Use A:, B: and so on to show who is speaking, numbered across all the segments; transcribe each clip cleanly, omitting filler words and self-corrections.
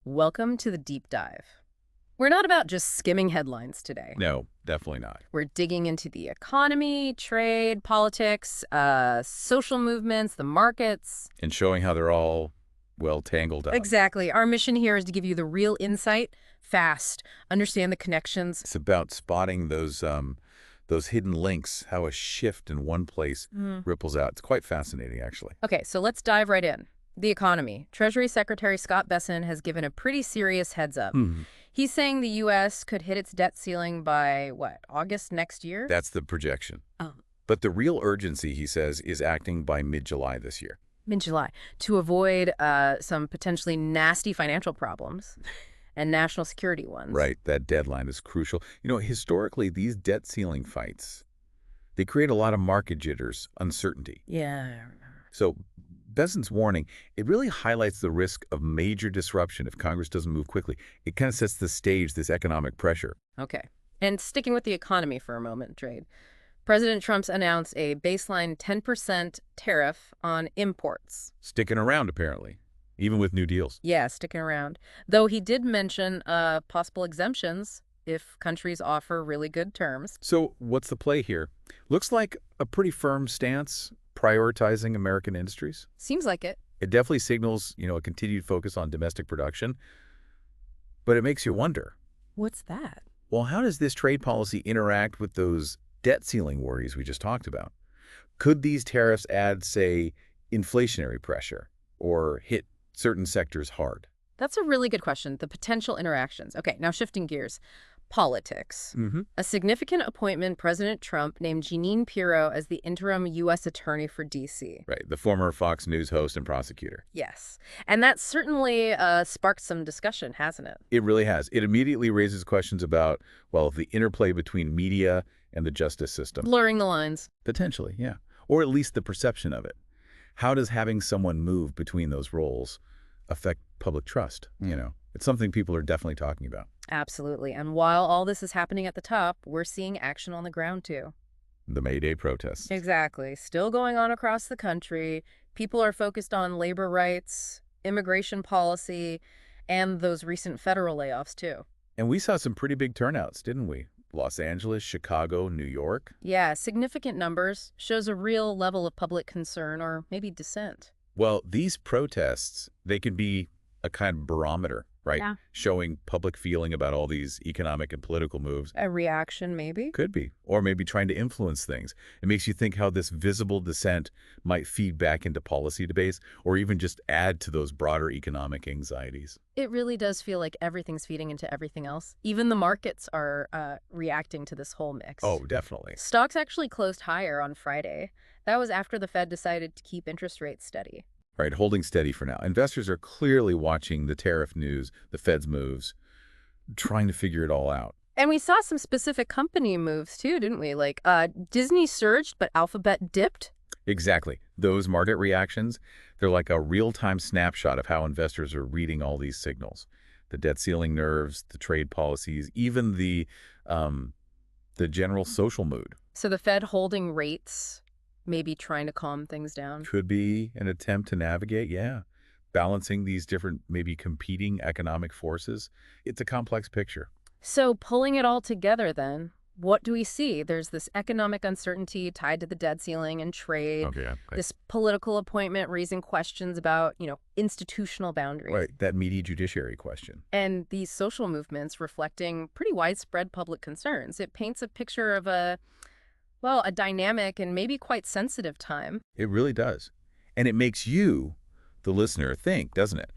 A: Welcome to the deep dive. We're not about just skimming headlines today.
B: No, definitely not.
A: We're digging into the economy, trade, politics, social movements, the markets.
B: And showing how they're all well tangled up.
A: Exactly. Our mission here is to give you the real insight, fast, understand the connections.
B: It's about spotting those hidden links, how a shift in one place ripples out. It's quite fascinating, actually.
A: Okay, so let's dive right in. The economy. Treasury Secretary Scott Bessent has given a pretty serious heads up. He's saying the U.S. could hit its debt ceiling by, what, August next year?
B: That's the projection.
A: Oh.
B: But the real urgency, he says, is acting by mid-July this year.
A: Mid-July, to avoid some potentially nasty financial problems and national security ones.
B: Right, that deadline is crucial. You know, historically, these debt ceiling fights, they create a lot of market jitters, uncertainty.
A: Yeah.
B: So Bessent's warning, it really highlights the risk of major disruption if Congress doesn't move quickly. It kind of sets the stage, this economic pressure.
A: Okay. And sticking with the economy for a moment, Trade. President Trump's announced a baseline 10% tariff on imports.
B: Sticking around, apparently, even with new deals.
A: Yeah, sticking around. Though he did mention possible exemptions if countries offer really good terms.
B: So what's the play here? Looks like a pretty firm stance, prioritizing American industries.
A: Seems like it.
B: It definitely signals, a continued focus on domestic production. But it makes you wonder,
A: What's that?
B: well, how does this trade policy interact with those debt ceiling worries we just talked about? Could these tariffs add, say, inflationary pressure or hit certain sectors hard?
A: That's a really good question. The potential interactions. Okay, now shifting gears. Politics. A significant appointment, President Trump named Jeanine Pirro as the interim U.S. Attorney for D.C.
B: Right, the former Fox News host and prosecutor.
A: Yes. And that certainly sparked some discussion, hasn't it?
B: It really has. It immediately raises questions about, well, the interplay between media and the justice system.
A: Blurring the lines.
B: Potentially, yeah. Or at least the perception of it. How does having someone move between those roles affect public trust? It's something people are definitely talking about.
A: Absolutely. And while all this is happening at the top, we're seeing action on the ground, too.
B: The May Day protests.
A: Exactly. Still going on across the country. People are focused on labor rights, immigration policy, and those recent federal layoffs, too.
B: And we saw some pretty big turnouts, didn't we? Los Angeles, Chicago, New York.
A: Yeah, significant numbers. Shows a real level of public concern or maybe dissent.
B: Well, these protests, they can be a kind of barometer, right?
A: Yeah.
B: Showing public feeling about all these economic and political moves.
A: A reaction, maybe?
B: Could be. Or maybe trying to influence things. It makes you think how this visible dissent might feed back into policy debates or even just add to those broader economic anxieties.
A: It really does feel like everything's feeding into everything else. Even the markets are reacting to this whole mix.
B: Oh, definitely.
A: Stocks actually closed higher on Friday. That was after the Fed decided to keep interest rates steady.
B: Right, holding steady for now. Investors are clearly watching the tariff news, the Fed's moves, trying to figure it all out.
A: And we saw some specific company moves too, didn't we? Like Disney surged, but Alphabet dipped.
B: Exactly. Those market reactions, they're like a real-time snapshot of how investors are reading all these signals. The debt ceiling nerves, the trade policies, even the general social mood.
A: So the Fed holding rates, maybe trying to calm things down.
B: Could be an attempt to navigate, yeah. Balancing these different, maybe competing economic forces. It's a complex picture.
A: So pulling it all together then, what do we see? There's this economic uncertainty tied to the debt ceiling and trade.
B: Okay.
A: This political appointment raising questions about, institutional boundaries.
B: Right, that meaty judiciary question.
A: And these social movements reflecting pretty widespread public concerns. It paints a picture of a dynamic and maybe quite sensitive time.
B: It really does. And it makes you, the listener, think, doesn't it?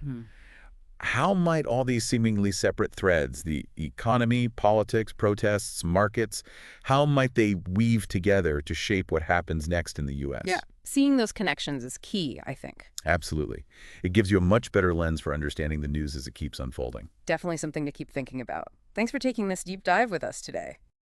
B: How might all these seemingly separate threads, the economy, politics, protests, markets, how might they weave together to shape what happens next in the U.S.?
A: Yeah. Seeing those connections is key, I think.
B: Absolutely. It gives you a much better lens for understanding the news as it keeps unfolding.
A: Definitely something to keep thinking about. Thanks for taking this deep dive with us today.